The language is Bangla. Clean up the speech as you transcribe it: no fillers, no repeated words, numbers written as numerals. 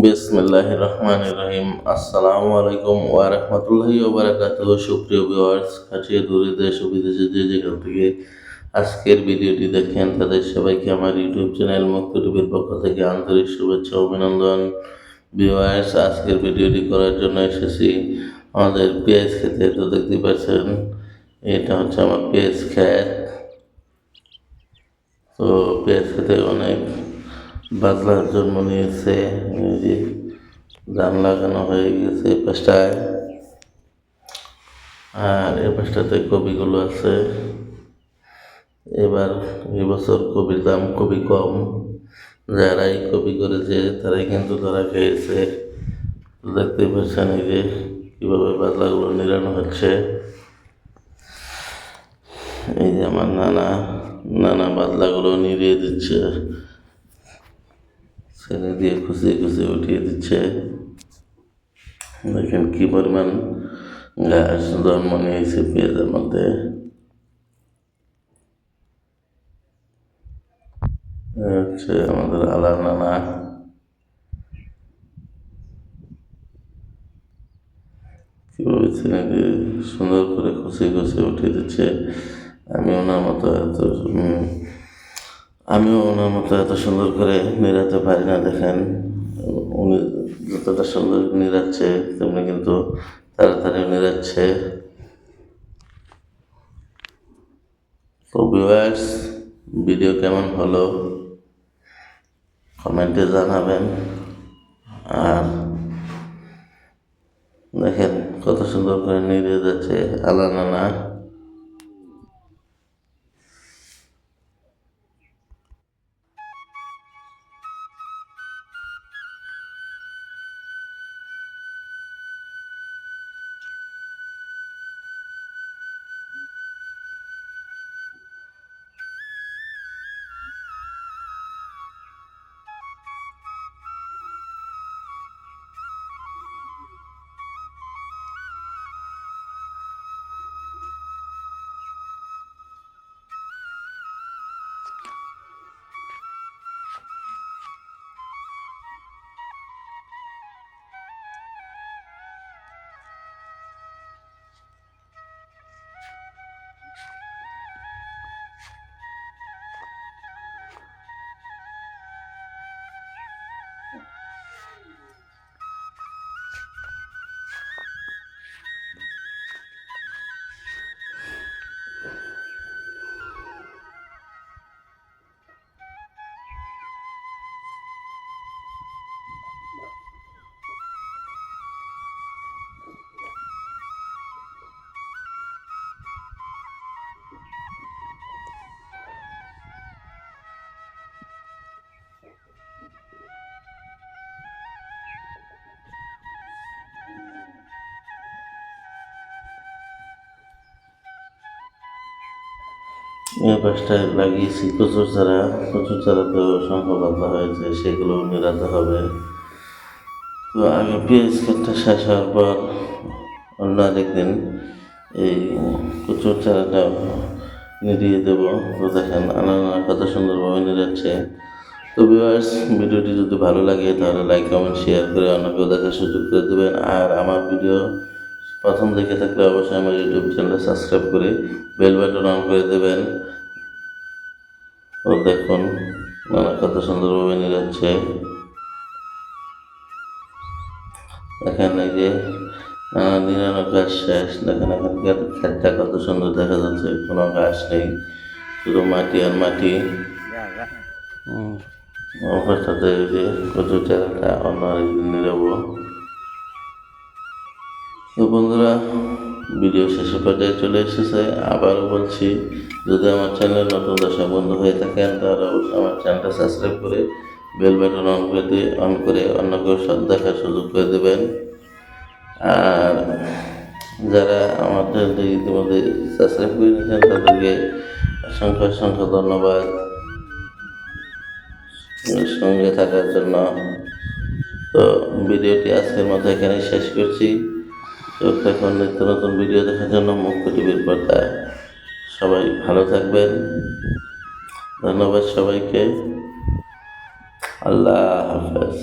বিসমিল্লাহির রহমানির রহিম। আসসালামু আলাইকুম ওয়া রাহমাতুল্লাহি ওয়া বারাকাতুহু। সুপ্রিয় ভিউয়ার্স, কাছে দূরে দেশ ও বিদেশে যে যেখান থেকে আজকের ভিডিওটি দেখেন তাদের সবাইকে আমার ইউটিউব চ্যানেল মুক্ত টিভির পক্ষ থেকে আন্তরিক শুভেচ্ছা ও অভিনন্দন। ভিউয়ার্স, আজকের ভিডিওটি করার জন্য এসেছি আমাদের পেঁয়াজ খেতে। তো দেখতে পাচ্ছেন এটা হচ্ছে আমার পেঁয়াজ ক্ষেত। তো পেঁয়াজ খেতে অনেক বাদলা জন্ম নিয়েছে। এই যে ধান লাগানো হয়ে গেছে এই পাশটায়, আর এই পাশটাতে কপিগুলো আছে। এবার এবছর কপির দাম খুবই কম। যারাই কপি করেছে তারাই কিন্তু ধরা খেয়েছে। দেখতে পাচ্ছেন এই যে কীভাবে বাদলাগুলো নিরানো হচ্ছে। এই যে আমার নানা বাদলাগুলো নিড়িয়ে দিচ্ছে, ছেলে দিয়ে খুশিয়ে খুশিয়ে উঠিয়ে দিচ্ছে। দেখেন কি পরিমাণ ঘাস জন্ম নিয়েছে পেঁয়াজের মধ্যে। হচ্ছে আমাদের আলার নানা। কীভাবে ছেলেকে সুন্দর করে খুশিয়ে খুশিয়ে উঠিয়ে দিচ্ছে। আমিও ওনার মতো এত সুন্দর করে নিরাতে পারি না। দেখেন উনি যতটা সুন্দর নিরাচ্ছে তেমনি কিন্তু তাড়াতাড়ি নিরাচ্ছে। তো ভিউয়ার্স, ভিডিও কেমন হলো কমেন্টে জানাবেন। আর দেখেন কত সুন্দর করে নিড়ে যাচ্ছে আলা নানা। এই পাশটায় লাগিয়েছি কচুর চারা। কচুর চারাতেও সংখ্যা বাঁধা হয়েছে, সেগুলো নিরাতে হবে। তো আগে পেঁয়াজ ক্ষেতটা শেষ হওয়ার পর অন্য আরেকদিন এই কচুর চারাটা নিড়িয়ে দেবো। তো দেখেন আনানা কত সুন্দরভাবে নিরাচ্ছে। তো ভিউয়ার্স, ভিডিওটি যদি ভালো লাগে তাহলে লাইক কমেন্ট শেয়ার করে অন্যকেও দেখার সুযোগ করে দেবেন। আর আমার ভিডিও প্রথম দেখে থাকলে অবশ্যই আমার ইউটিউব চ্যানেলটা সাবস্ক্রাইব করে বেল বাটন অন করে দেবেন। ও দেখুন নানা কত সুন্দরভাবে নিরাচ্ছে। দেখেন এই যে নিরানো গাছ শেষ। দেখেন এখন ক্ষেতটা কত সুন্দর দেখা যাচ্ছে, কোনো গাছ নেই, শুধু মাটি আর মাটি। অবস্থাতে এই যে কচুর চারাটা অন্য আরেকদিন নিরাবো। তো বন্ধুরা, ভিডিও শেষের পর্যায়ে চলে এসেছে। আবারও বলছি, যদি আমার চ্যানেল নতুন দর্শক বন্ধু হয়ে থাকেন তাহলে অবশ্যই আমার চ্যানেলটা সাবস্ক্রাইব করে বেল বাটন অন করে অন্যকেও দেখার সুযোগ করে দেবেন। আর যারা আমার চ্যানেলটি ইতিমধ্যে সাবস্ক্রাইব করে নিয়েছেন তাদেরকে অসংখ্য ধন্যবাদ সঙ্গে থাকার জন্য। তো ভিডিওটি আজকের মতো এখানে শেষ করছি। চোখ রাখুন নিত্য নতুন ভিডিও দেখার জন্য মুক্ত টিভির পর্দায়। সবাই ভালো থাকবেন। ধন্যবাদ সবাইকে। আল্লাহ হাফেজ।